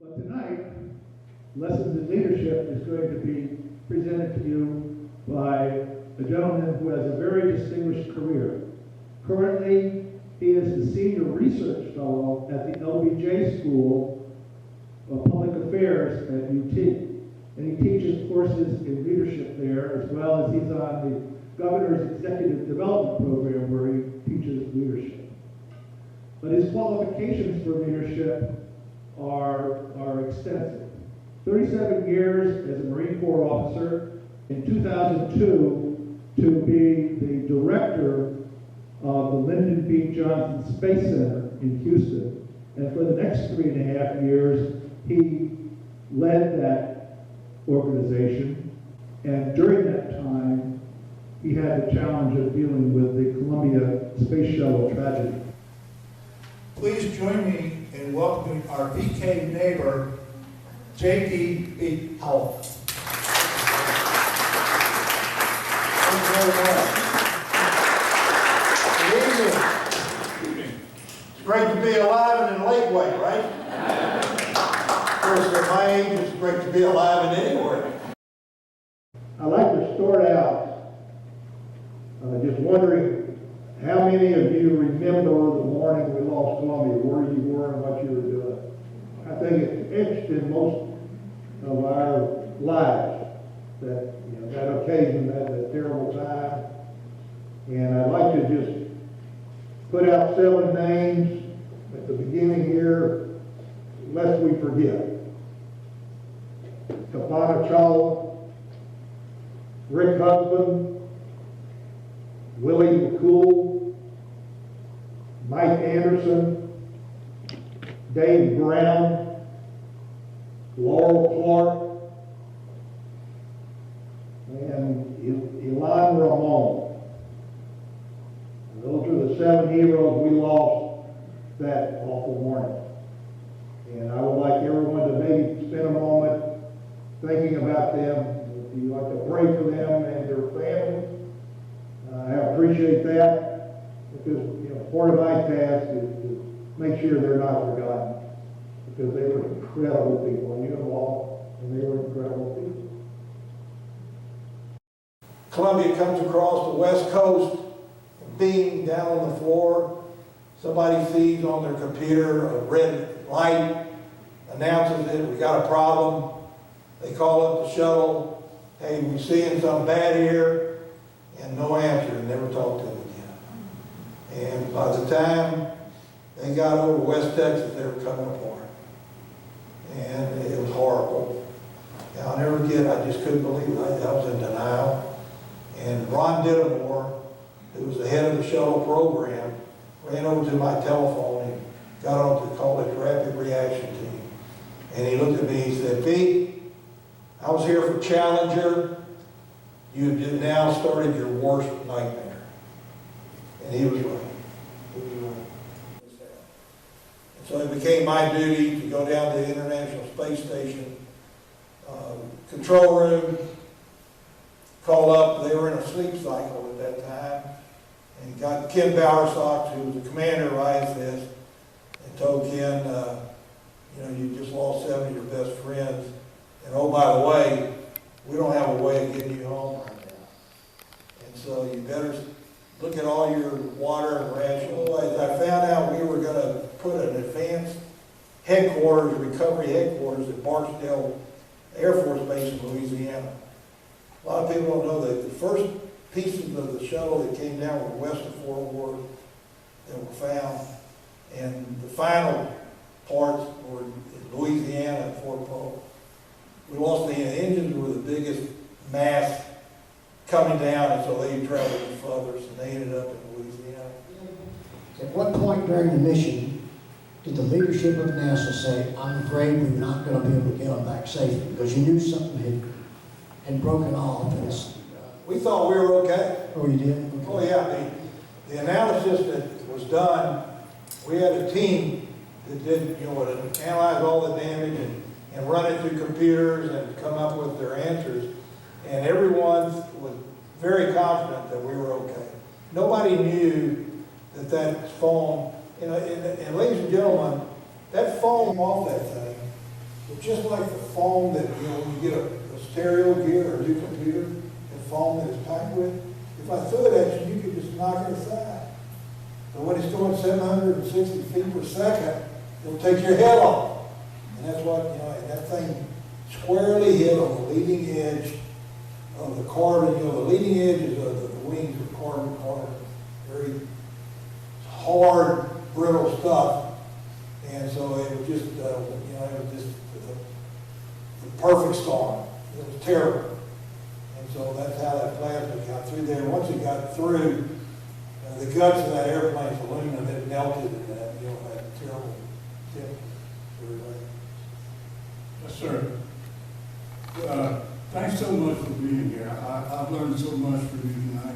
But tonight, Lessons in Leadership is going to be presented to you by a gentleman who has a very distinguished career. Currently, he is the Senior Research Fellow at the LBJ School of Public Affairs at UT. And he teaches courses in leadership there, as well as he's on the Governor's Executive Development Program where he teaches leadership. But his qualifications for leadership are extensive. 37 years as a Marine Corps officer, in 2002 to be the director of the Lyndon B. Johnson Space Center in Houston. And for the next 3.5 years, he led that organization. And during that time, he had the challenge of dealing with the Columbia Space Shuttle tragedy. Please join me in welcoming our VK neighbor, J.D. Howell. Thank you very much. Good evening. It's great to be alive in a Lakeway, right? Of course, at my age, it's great to be alive in anywhere. I'd like to start out just wondering how many of you remember the morning we lost Columbia, where you were and what you were doing. I think it's etched in most of our lives that, that occasion, that terrible time. And I'd like to just put out 7 names at the beginning here, lest we forget. Shuttle, Rick Husband, Willie McCool, Mike Anderson, Dave Brown, Laurel Clark, and Elon Ramon. And those are the 7 heroes we lost that awful morning. And I would like everyone to maybe spend a moment thinking about them. If you'd like to pray for them and their families, I appreciate that, because part of my task is to make sure they're not forgotten, because they were incredible people. I knew them all, and they were incredible people. Columbia comes across the west coast, being down on the floor. Somebody sees on their computer a red light, announces it, we got a problem. They call up the shuttle, hey, we seeing something bad here, and no answer, and never talked to them again. And by the time they got over to West Texas, they were coming apart. And it was horrible. And I'll never forget, I just couldn't believe it. I was in denial. And Ron Dittemore, who was the head of the shuttle program, ran over to my telephone and got on to call it Rapid Reaction Team. And he looked at me, he said, Pete, I was here for Challenger. You have now started your worst nightmare. And he was right. He was right. And so it became my duty to go down to the International Space Station control room, call up. They were in a sleep cycle at that time. And got Ken Bowersox, who was the commander of ISS, and told Ken, you just lost 7 of your best friends. And oh, by the way, we don't have a way of getting you home right now. And so you better look at all your water and rations. I found out we were going to put an advanced headquarters, recovery headquarters at Barksdale Air Force Base in Louisiana. A lot of people don't know that the first pieces of the shuttle that came down were west of Fort Worth that were found. And the final parts were in Louisiana at Fort Polk. We lost the engines were the biggest mass coming down, and so they traveled further, and they ended up in Louisiana. At what point during the mission did the leadership of NASA say, I'm afraid we're not going to be able to get them back safely? Because you knew something had broken off. And We thought we were okay. Oh, you did? Okay. Oh, yeah. The analysis that was done, we had a team that did, would analyze all the damage and run it through computers and come up with their answers. And everyone was very confident that we were okay. Nobody knew that foam, and ladies and gentlemen, that foam off that thing It's just like the foam that, you know, when you get a stereo gear or a new computer, the foam that it's packed with, if I threw it at you, you could just knock it aside. But when it's going 760 feet per second, it'll take your head off. And that's what, you know, and that thing squarely hit on the leading edge of the carbon, you know, the leading edges of the wings of carbon, very hard, brittle stuff. And so it was just, you know, it was just the perfect storm. It was terrible. And so that's how that plasma got through there. Once it got through, the guts of that airplane's aluminum, it melted and that, you know, that terrible tip. Yes, sir. Thanks so much for being here. I've learned so much from you tonight.